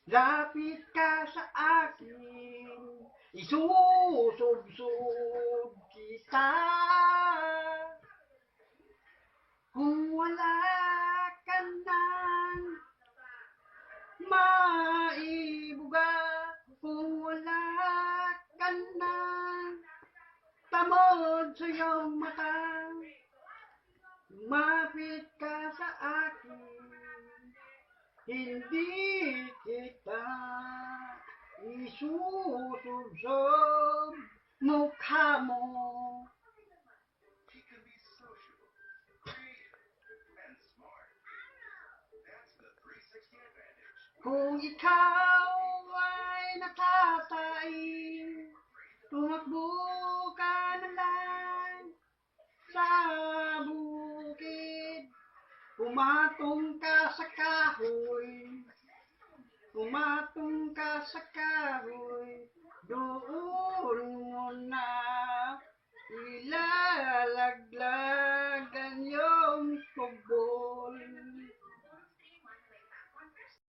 Lapit ka sa akin, isusubsob kita. Kung wala ka nang maibuga, kung wala ka nang tamod sa iyong mata, lumapit ka sa akin, hindi kita isusubsob mukha mo. Kung ikaw ay natatain, tumakbo ka na lang sa bukid. Pumatong ka sa kahoy, pumatong ka sa kahoy, doon